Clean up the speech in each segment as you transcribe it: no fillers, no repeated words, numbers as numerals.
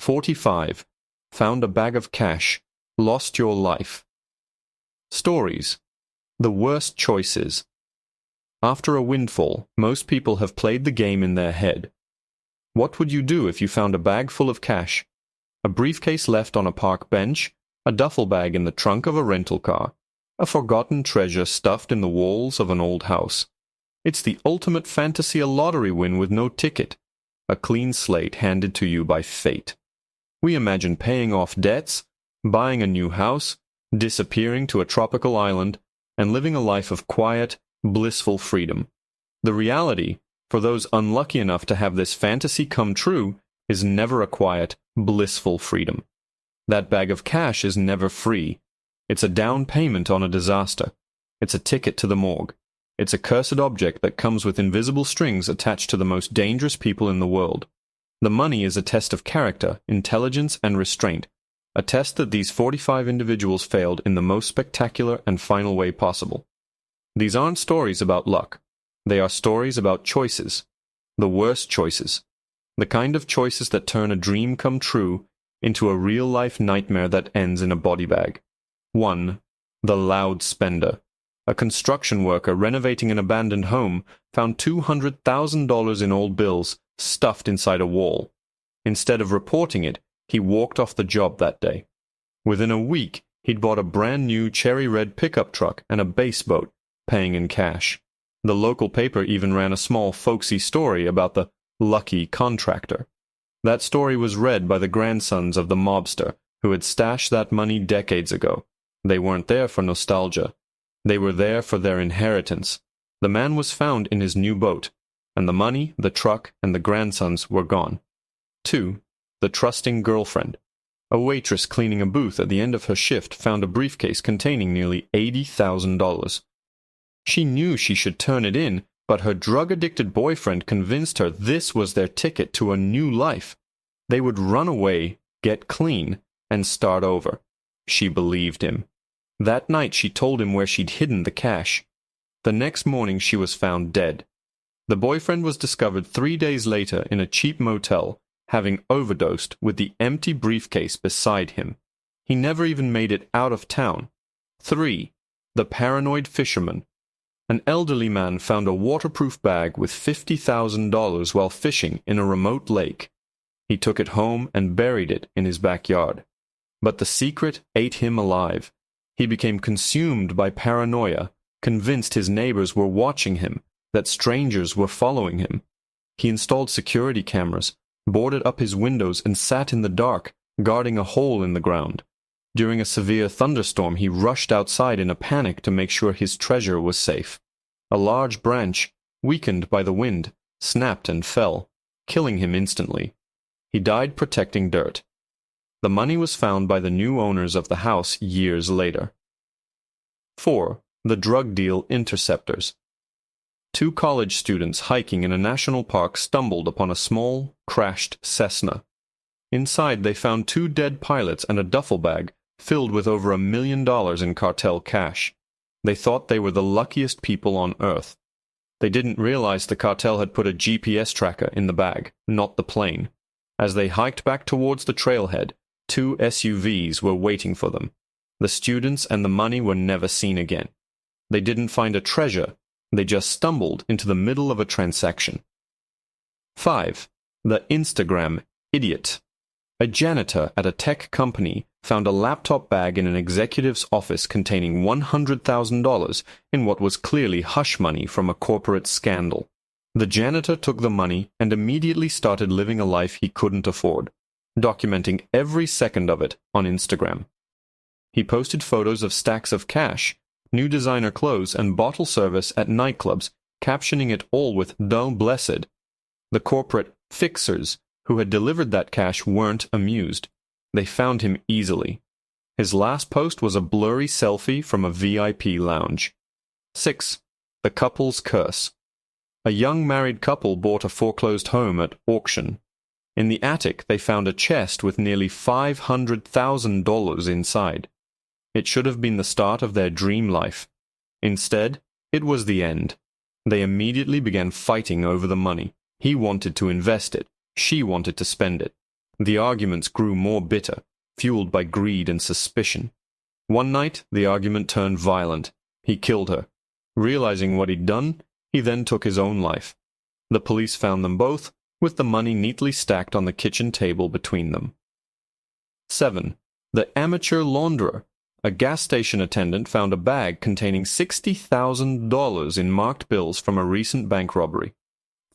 45. Found a bag of cash. Lost your life. Stories. The worst choices. After a windfall, most people have played the game in their head. What would you do if you found a bag full of cash? A briefcase left on a park bench, a duffel bag in the trunk of a rental car, a forgotten treasure stuffed in the walls of an old house. It's the ultimate fantasy, a lottery win with no ticket, a clean slate handed to you by fate. We imagine paying off debts, buying a new house, disappearing to a tropical island, and living a life of quiet, blissful freedom. The reality, for those unlucky enough to have this fantasy come true, is never a quiet, blissful freedom. That bag of cash is never free. It's a down payment on a disaster. It's a ticket to the morgue. It's a cursed object that comes with invisible strings attached to the most dangerous people in the world. The money is a test of character, intelligence, and restraint, a test that these 45 individuals failed in the most spectacular and final way possible. These aren't stories about luck. They are stories about choices. The worst choices. The kind of choices that turn a dream come true into a real-life nightmare that ends in a body bag. 1. The loud spender. A construction worker renovating an abandoned home found $200,000 in old bills stuffed inside a wall. Instead of reporting it, he walked off the job that day. Within a week, he'd bought a brand new cherry red pickup truck and a bass boat, paying in cash. The local paper even ran a small folksy story about the lucky contractor. That story was read by the grandsons of the mobster who had stashed that money decades ago. They weren't there for nostalgia. They were there for their inheritance. The man was found in his new boat, and the money, the truck, and the grandsons were gone. 2. The trusting girlfriend. A waitress cleaning a booth at the end of her shift found a briefcase containing nearly $80,000. She knew she should turn it in, but her drug-addicted boyfriend convinced her this was their ticket to a new life. They would run away, get clean, and start over. She believed him. That night she told him where she'd hidden the cash. The next morning she was found dead. The boyfriend was discovered 3 days later in a cheap motel, having overdosed with the empty briefcase beside him. He never even made it out of town. 3. The paranoid fisherman. An elderly man found a waterproof bag with $50,000 while fishing in a remote lake. He took it home and buried it in his backyard. But the secret ate him alive. He became consumed by paranoia, convinced his neighbors were watching him, that strangers were following him. He installed security cameras, boarded up his windows, and sat in the dark, guarding a hole in the ground. During a severe thunderstorm, he rushed outside in a panic to make sure his treasure was safe. A large branch, weakened by the wind, snapped and fell, killing him instantly. He died protecting dirt. The money was found by the new owners of the house years later. 4. The drug deal interceptors. 2 college students hiking in a national park stumbled upon a small, crashed Cessna. Inside they found 2 dead pilots and a duffel bag filled with over $1 million in cartel cash. They thought they were the luckiest people on Earth. They didn't realize the cartel had put a GPS tracker in the bag, not the plane. As they hiked back towards the trailhead, 2 SUVs were waiting for them. The students and the money were never seen again. They didn't find a treasure. They just stumbled into the middle of a transaction. 5. The Instagram idiot. A janitor at a tech company found a laptop bag in an executive's office containing $100,000 in what was clearly hush money from a corporate scandal. The janitor took the money and immediately started living a life he couldn't afford, documenting every second of it on Instagram. He posted photos of stacks of cash, new designer clothes, and bottle service at nightclubs, captioning it all with "Dull Blessed." The corporate fixers who had delivered that cash weren't amused. They found him easily. His last post was a blurry selfie from a VIP lounge. 6. The couple's curse. A young married couple bought a foreclosed home at auction. In the attic, they found a chest with nearly $500,000 inside. It should have been the start of their dream life. Instead, it was the end. They immediately began fighting over the money. He wanted to invest it. She wanted to spend it. The arguments grew more bitter, fueled by greed and suspicion. One night, the argument turned violent. He killed her. Realizing what he'd done, he then took his own life. The police found them both, with the money neatly stacked on the kitchen table between them. 7. The amateur launderer. A gas station attendant found a bag containing $60,000 in marked bills from a recent bank robbery.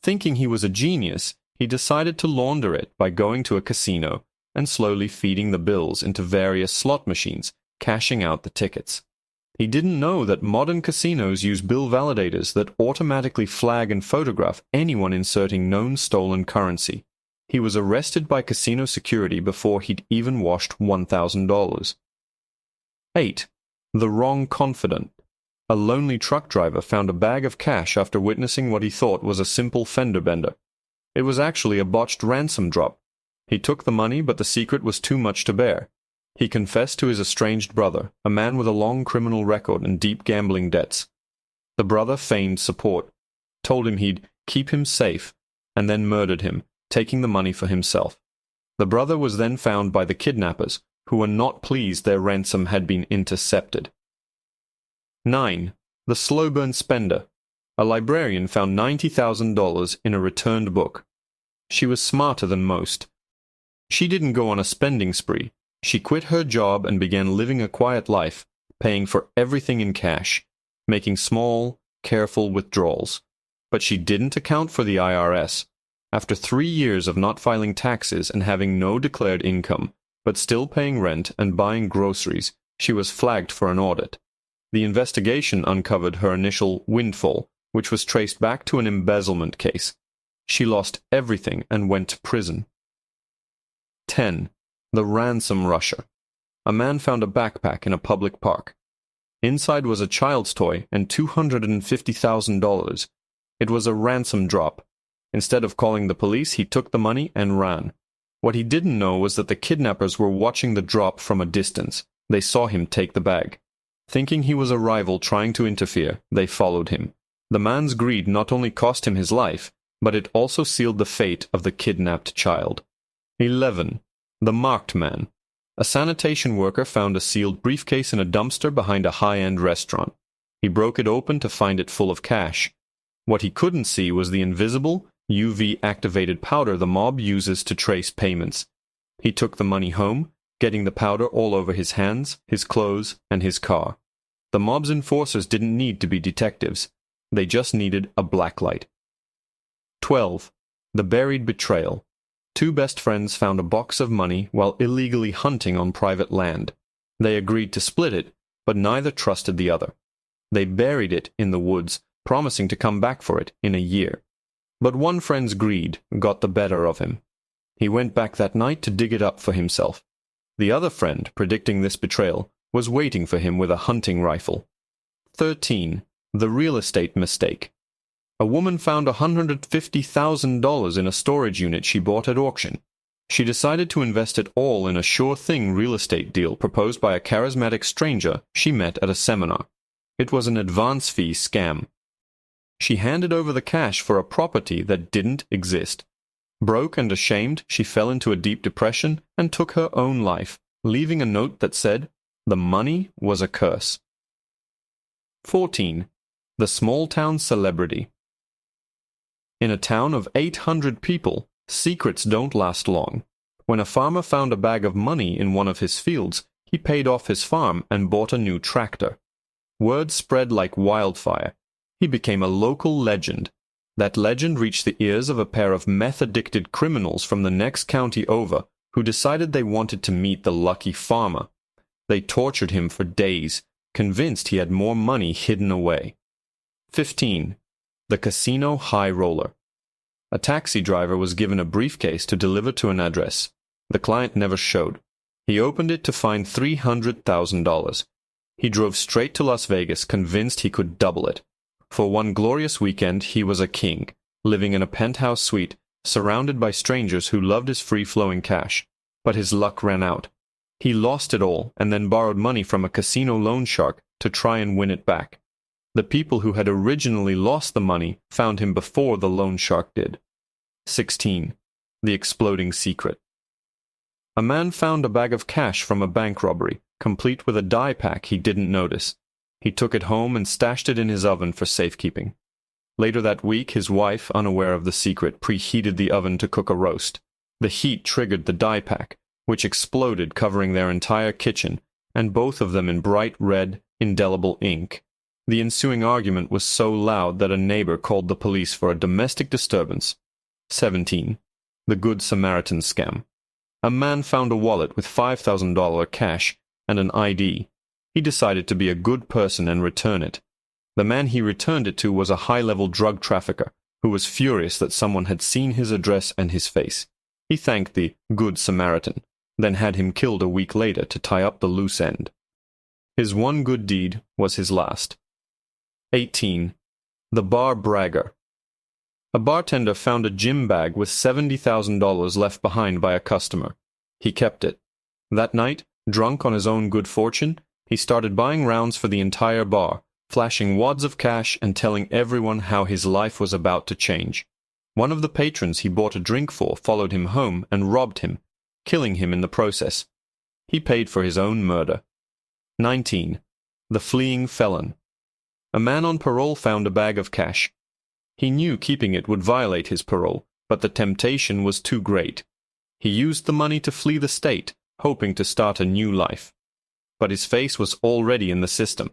Thinking he was a genius, he decided to launder it by going to a casino and slowly feeding the bills into various slot machines, cashing out the tickets. He didn't know that modern casinos use bill validators that automatically flag and photograph anyone inserting known stolen currency. He was arrested by casino security before he'd even washed $1,000. 8. The wrong confidant. A lonely truck driver found a bag of cash after witnessing what he thought was a simple fender bender. It was actually a botched ransom drop. He took the money, but the secret was too much to bear. He confessed to his estranged brother, a man with a long criminal record and deep gambling debts. The brother feigned support, told him he'd keep him safe, and then murdered him, taking the money for himself. The brother was then found by the kidnappers, who were not pleased their ransom had been intercepted. 9. The slow burn spender. A librarian found $90,000 in a returned book. She was smarter than most. She didn't go on a spending spree. She quit her job and began living a quiet life, paying for everything in cash, making small, careful withdrawals. But she didn't account for the IRS. After 3 years of not filing taxes and having no declared income, but still paying rent and buying groceries, she was flagged for an audit. The investigation uncovered her initial windfall, which was traced back to an embezzlement case. She lost everything and went to prison. 10. The ransom rusher. A man found a backpack in a public park. Inside was a child's toy and $250,000. It was a ransom drop. Instead of calling the police, he took the money and ran. What he didn't know was that the kidnappers were watching the drop from a distance. They saw him take the bag. Thinking he was a rival trying to interfere, they followed him. The man's greed not only cost him his life, but it also sealed the fate of the kidnapped child. 11. The marked man. A sanitation worker found a sealed briefcase in a dumpster behind a high-end restaurant. He broke it open to find it full of cash. What he couldn't see was the invisible, UV-activated powder the mob uses to trace payments. He took the money home, getting the powder all over his hands, his clothes, and his car. The mob's enforcers didn't need to be detectives. They just needed a blacklight. 12. The buried betrayal. Two best friends found a box of money while illegally hunting on private land. They agreed to split it, but neither trusted the other. They buried it in the woods, promising to come back for it in a year. But one friend's greed got the better of him. He went back that night to dig it up for himself. The other friend, predicting this betrayal, was waiting for him with a hunting rifle. 13. The real estate mistake. A woman found $150,000 in a storage unit she bought at auction. She decided to invest it all in a sure-thing real estate deal proposed by a charismatic stranger she met at a seminar. It was an advance fee scam. She handed over the cash for a property that didn't exist. Broke and ashamed, she fell into a deep depression and took her own life, leaving a note that said, "The money was a curse." 14. The small-town celebrity. In a town of 800 people, secrets don't last long. When a farmer found a bag of money in one of his fields, he paid off his farm and bought a new tractor. Word spread like wildfire. He became a local legend. That legend reached the ears of a pair of meth-addicted criminals from the next county over who decided they wanted to meet the lucky farmer. They tortured him for days, convinced he had more money hidden away. 15. The casino high roller. A taxi driver was given a briefcase to deliver to an address. The client never showed. He opened it to find $300,000. He drove straight to Las Vegas, convinced he could double it. For one glorious weekend, he was a king, living in a penthouse suite, surrounded by strangers who loved his free-flowing cash. But his luck ran out. He lost it all and then borrowed money from a casino loan shark to try and win it back. The people who had originally lost the money found him before the loan shark did. 16. The exploding secret. A man found a bag of cash from a bank robbery, complete with a dye pack he didn't notice. He took it home and stashed it in his oven for safekeeping. Later that week, his wife, unaware of the secret, preheated the oven to cook a roast. The heat triggered the dye pack, which exploded, covering their entire kitchen, and both of them in bright red, indelible ink. The ensuing argument was so loud that a neighbor called the police for a domestic disturbance. 17. The Good Samaritan Scam. A man found a wallet with $5,000 cash and an ID. He decided to be a good person and return it. The man he returned it to was a high-level drug trafficker who was furious that someone had seen his address and his face. He thanked the Good Samaritan, then had him killed a week later to tie up the loose end. His one good deed was his last. 18. The Bar Bragger. A bartender found a gym bag with $70,000 left behind by a customer. He kept it. That night, drunk on his own good fortune, he started buying rounds for the entire bar, flashing wads of cash and telling everyone how his life was about to change. One of the patrons he bought a drink for followed him home and robbed him, killing him in the process. He paid for his own murder. 19. The Fleeing Felon. A man on parole found a bag of cash. He knew keeping it would violate his parole, but the temptation was too great. He used the money to flee the state, hoping to start a new life. But his face was already in the system.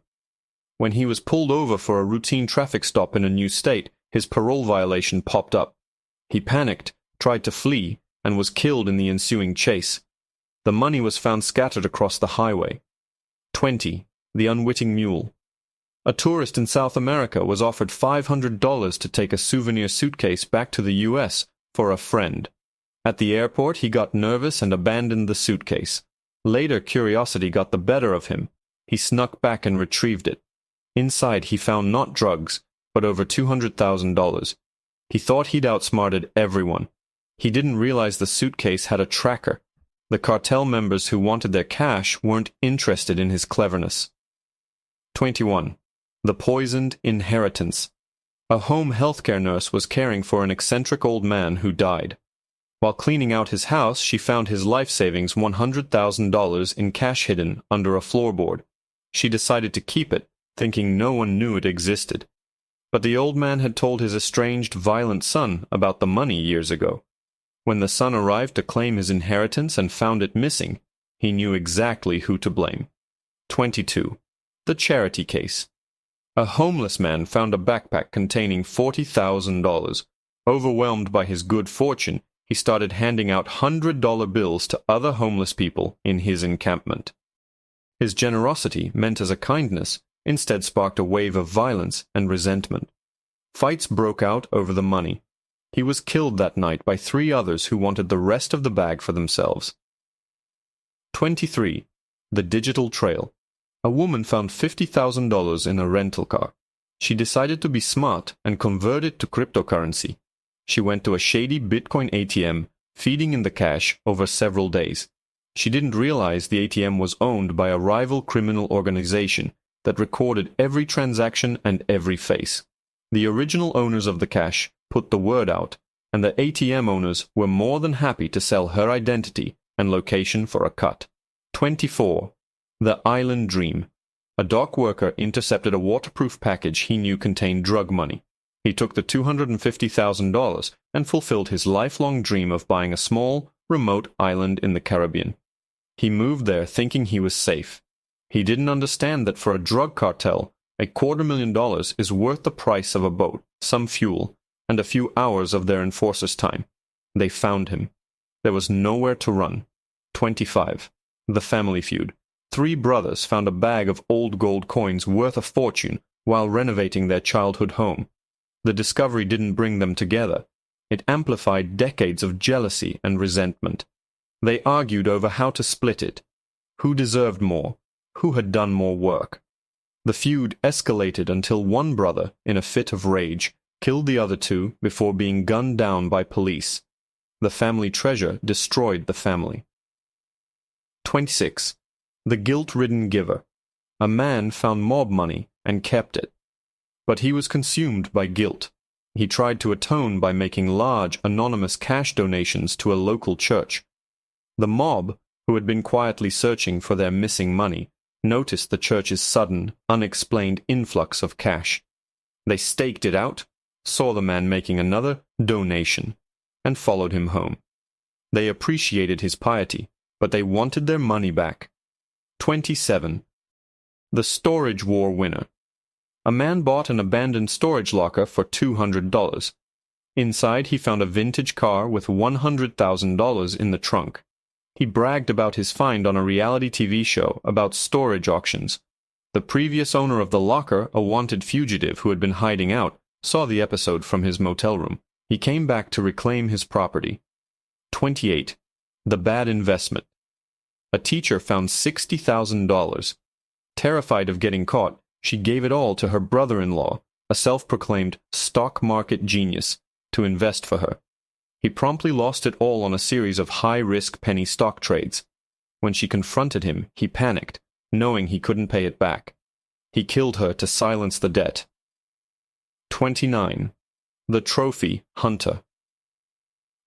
When he was pulled over for a routine traffic stop in a new state, his parole violation popped up. He panicked, tried to flee, and was killed in the ensuing chase. The money was found scattered across the highway. 20. The Unwitting Mule. A tourist in South America was offered $500 to take a souvenir suitcase back to the U.S. for a friend. At the airport, he got nervous and abandoned the suitcase. Later, curiosity got the better of him. He snuck back and retrieved it. Inside, he found not drugs, but over $200,000. He thought he'd outsmarted everyone. He didn't realize the suitcase had a tracker. The cartel members who wanted their cash weren't interested in his cleverness. 21. The Poisoned Inheritance. A home healthcare nurse was caring for an eccentric old man who died. While cleaning out his house, she found his life savings $100,000 in cash hidden under a floorboard. She decided to keep it, thinking no one knew it existed. But the old man had told his estranged, violent son about the money years ago. When the son arrived to claim his inheritance and found it missing, he knew exactly who to blame. 22. The Charity Case. A homeless man found a backpack containing $40,000. Overwhelmed by his good fortune, he started handing out $100 bills to other homeless people in his encampment. His generosity, meant as a kindness, instead sparked a wave of violence and resentment. Fights broke out over the money. He was killed that night by 3 others who wanted the rest of the bag for themselves. 23. The Digital Trail. A woman found $50,000 in a rental car. She decided to be smart and convert it to cryptocurrency. She went to a shady Bitcoin ATM, feeding in the cash over several days. She didn't realize the ATM was owned by a rival criminal organization that recorded every transaction and every face. The original owners of the cash put the word out, and the ATM owners were more than happy to sell her identity and location for a cut. 24. The Island Dream. A dock worker intercepted a waterproof package he knew contained drug money. He took the $250,000 and fulfilled his lifelong dream of buying a small, remote island in the Caribbean. He moved there thinking he was safe. He didn't understand that for a drug cartel, $250,000 is worth the price of a boat, some fuel, and a few hours of their enforcer's time. They found him. There was nowhere to run. 25. The Family Feud. 3 brothers found a bag of old gold coins worth a fortune while renovating their childhood home. The discovery didn't bring them together. It amplified decades of jealousy and resentment. They argued over how to split it. Who deserved more? Who had done more work? The feud escalated until one brother, in a fit of rage, killed the other 2 before being gunned down by police. The family treasure destroyed the family. 26. The Guilt-Ridden Giver. A man found mob money and kept it. But he was consumed by guilt. He tried to atone by making large, anonymous cash donations to a local church. The mob, who had been quietly searching for their missing money, noticed the church's sudden, unexplained influx of cash. They staked it out, saw the man making another donation, and followed him home. They appreciated his piety, but they wanted their money back. 27. The storage war winner. A man bought an abandoned storage locker for $200. Inside, he found a vintage car with $100,000 in the trunk. He bragged about his find on a reality TV show about storage auctions. The previous owner of the locker, a wanted fugitive who had been hiding out, saw the episode from his motel room. He came back to reclaim his property. 28. The bad investment. A teacher found $60,000. Terrified of getting caught, she gave it all to her brother-in-law, a self-proclaimed stock market genius, to invest for her. He promptly lost it all on a series of high-risk penny stock trades. When she confronted him, he panicked, knowing he couldn't pay it back. He killed her to silence the debt. 29. The trophy hunter.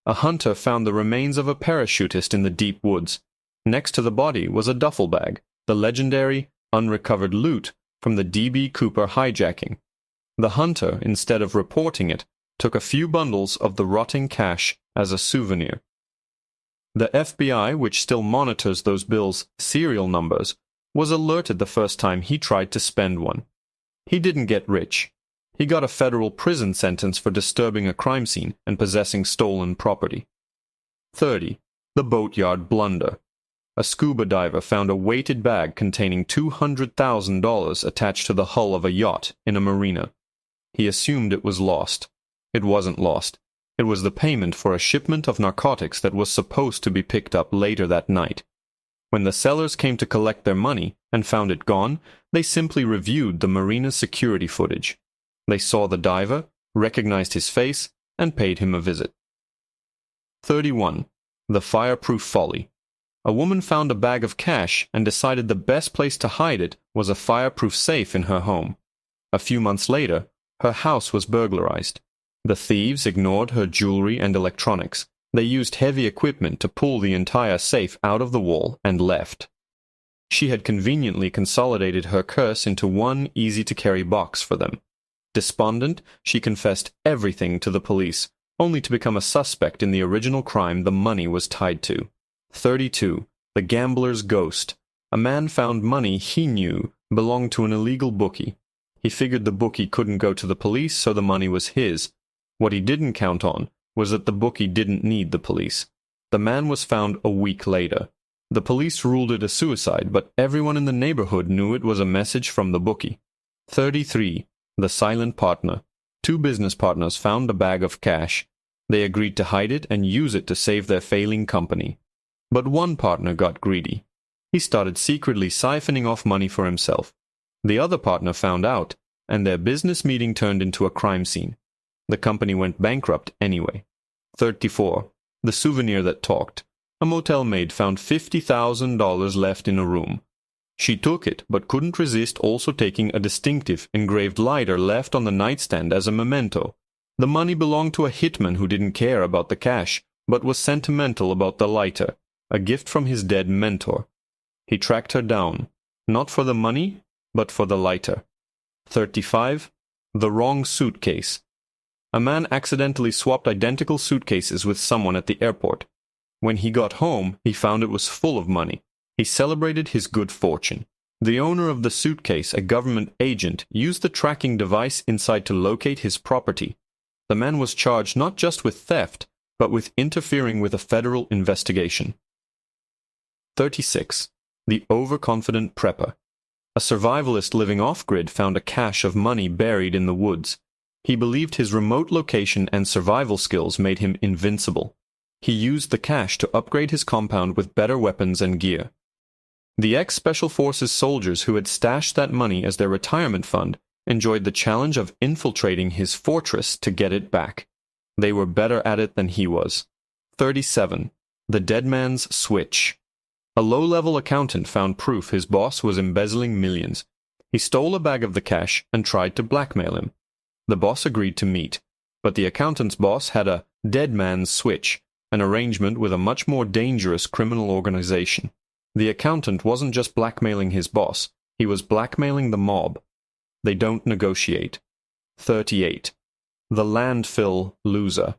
A hunter found the remains of a parachutist in the deep woods. Next to the body was a duffel bag, the legendary, unrecovered loot from the D.B. Cooper hijacking. The hunter, instead of reporting it, took a few bundles of the rotting cash as a souvenir. The FBI, which still monitors those bills' serial numbers, was alerted the first time he tried to spend one. He didn't get rich. He got a federal prison sentence for disturbing a crime scene and possessing stolen property. 30. The boatyard blunder. A scuba diver found a weighted bag containing $200,000 attached to the hull of a yacht in a marina. He assumed it was lost. It wasn't lost. It was the payment for a shipment of narcotics that was supposed to be picked up later that night. When the sellers came to collect their money and found it gone, they simply reviewed the marina's security footage. They saw the diver, recognized his face, and paid him a visit. 31. The fireproof folly. A woman found a bag of cash and decided the best place to hide it was a fireproof safe in her home. A few months later, her house was burglarized. The thieves ignored her jewelry and electronics. They used heavy equipment to pull the entire safe out of the wall and left. She had conveniently consolidated her curse into one easy-to-carry box for them. Despondent, she confessed everything to the police, only to become a suspect in the original crime the money was tied to. 32. The gambler's ghost. A man found money he knew belonged to an illegal bookie. He figured the bookie couldn't go to the police, so the money was his. What he didn't count on was that the bookie didn't need the police. The man was found a week later. The police ruled it a suicide, but everyone in the neighborhood knew it was a message from the bookie. 33. The silent partner. Two business partners found a bag of cash. They agreed to hide it and use it to save their failing company. But one partner got greedy. He started secretly siphoning off money for himself. The other partner found out, and their business meeting turned into a crime scene. The company went bankrupt anyway. 34. The souvenir that talked. A motel maid found $50,000 left in a room. She took it, but couldn't resist also taking a distinctive engraved lighter left on the nightstand as a memento. The money belonged to a hitman who didn't care about the cash, but was sentimental about the lighter, a gift from his dead mentor. He tracked her down, not for the money, but for the lighter. 35. The wrong suitcase. A man accidentally swapped identical suitcases with someone at the airport. When he got home, he found it was full of money. He celebrated his good fortune. The owner of the suitcase, a government agent, used the tracking device inside to locate his property. The man was charged not just with theft, but with interfering with a federal investigation. 36. The overconfident prepper. A survivalist living off-grid found a cache of money buried in the woods. He believed his remote location and survival skills made him invincible. He used the cache to upgrade his compound with better weapons and gear. The ex-Special Forces soldiers who had stashed that money as their retirement fund enjoyed the challenge of infiltrating his fortress to get it back. They were better at it than he was. 37. The dead man's switch. A low-level accountant found proof his boss was embezzling millions. He stole a bag of the cash and tried to blackmail him. The boss agreed to meet, but the accountant's boss had a dead man's switch, an arrangement with a much more dangerous criminal organization. The accountant wasn't just blackmailing his boss, he was blackmailing the mob. They don't negotiate. 38. The landfill loser.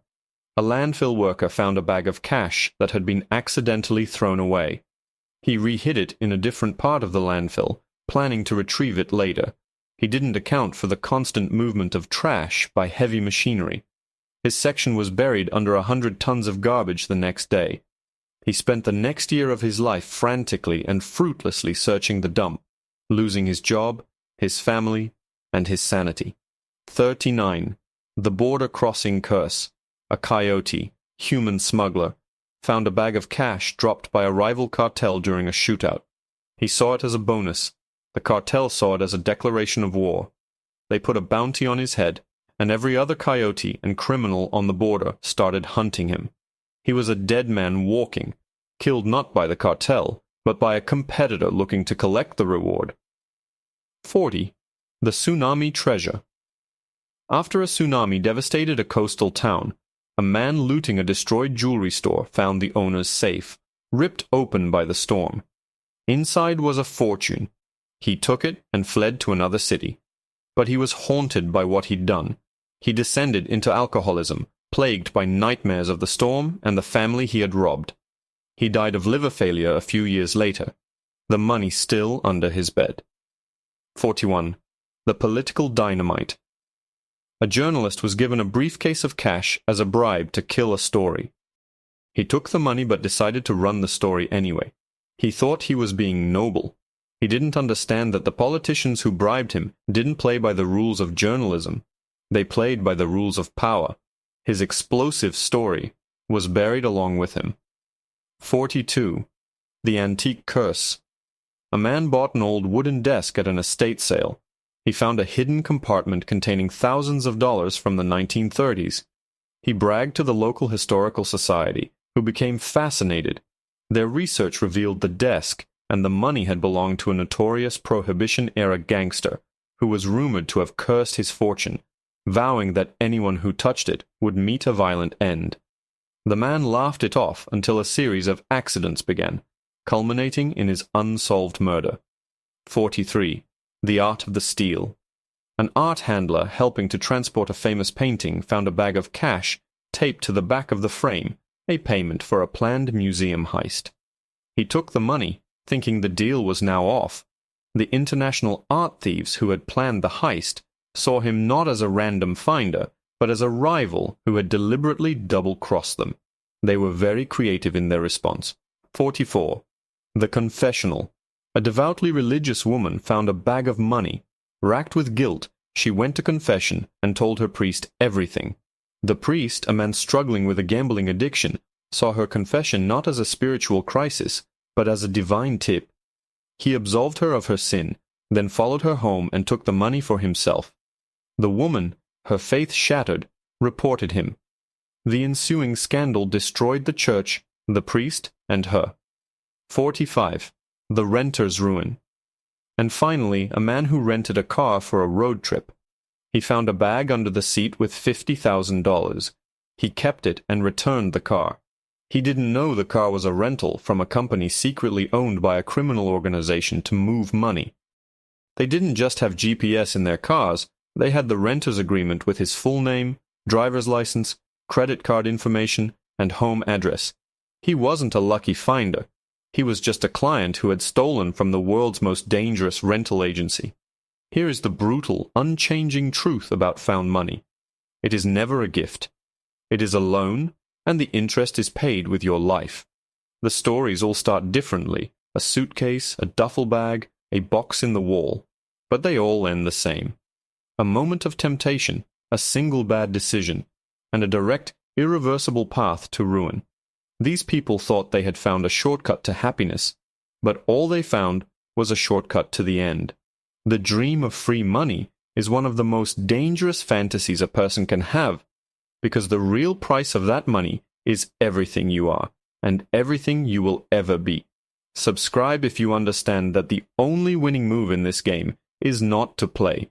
A landfill worker found a bag of cash that had been accidentally thrown away. He re-hid it in a different part of the landfill, planning to retrieve it later. He didn't account for the constant movement of trash by heavy machinery. His section was buried under 100 tons of garbage the next day. He spent the next year of his life frantically and fruitlessly searching the dump, losing his job, his family, and his sanity. 39. The border crossing curse. A coyote, human smuggler, found a bag of cash dropped by a rival cartel during a shootout. He saw it as a bonus. The cartel saw it as a declaration of war. They put a bounty on his head, and every other coyote and criminal on the border started hunting him. He was a dead man walking, killed not by the cartel, but by a competitor looking to collect the reward. 40. The tsunami treasure. After a tsunami devastated a coastal town, a man looting a destroyed jewelry store found the owner's safe, ripped open by the storm. Inside was a fortune. He took it and fled to another city. But he was haunted by what he'd done. He descended into alcoholism, plagued by nightmares of the storm and the family he had robbed. He died of liver failure a few years later, the money still under his bed. 41. The political dynamite. A journalist was given a briefcase of cash as a bribe to kill a story. He took the money but decided to run the story anyway. He thought he was being noble. He didn't understand that the politicians who bribed him didn't play by the rules of journalism. They played by the rules of power. His explosive story was buried along with him. 42. The antique curse. A man bought an old wooden desk at an estate sale. He found a hidden compartment containing thousands of dollars from the 1930s. He bragged to the local historical society, who became fascinated. Their research revealed the desk and the money had belonged to a notorious Prohibition-era gangster who was rumored to have cursed his fortune, vowing that anyone who touched it would meet a violent end. The man laughed it off until a series of accidents began, culminating in his unsolved murder. 43. The art of the steal. An art handler helping to transport a famous painting found a bag of cash taped to the back of the frame, a payment for a planned museum heist. He took the money, thinking the deal was now off. The international art thieves who had planned the heist saw him not as a random finder, but as a rival who had deliberately double-crossed them. They were very creative in their response. 44. The confessional. A devoutly religious woman found a bag of money. Racked with guilt, she went to confession and told her priest everything. The priest, a man struggling with a gambling addiction, saw her confession not as a spiritual crisis, but as a divine tip. He absolved her of her sin, then followed her home and took the money for himself. The woman, her faith shattered, reported him. The ensuing scandal destroyed the church, the priest, and her. 45. The renter's ruin. And finally, a man who rented a car for a road trip. He found a bag under the seat with $50,000. He kept it and returned the car. He didn't know the car was a rental from a company secretly owned by a criminal organization to move money. They didn't just have GPS in their cars, they had the renter's agreement with his full name, driver's license, credit card information, and home address. He wasn't a lucky finder. He was just a client who had stolen from the world's most dangerous rental agency. Here is the brutal, unchanging truth about found money. It is never a gift. It is a loan, and the interest is paid with your life. The stories all start differently, a suitcase, a duffel bag, a box in the wall, but they all end the same. A moment of temptation, a single bad decision, and a direct, irreversible path to ruin. These people thought they had found a shortcut to happiness, but all they found was a shortcut to the end. The dream of free money is one of the most dangerous fantasies a person can have, because the real price of that money is everything you are, and everything you will ever be. Subscribe if you understand that the only winning move in this game is not to play,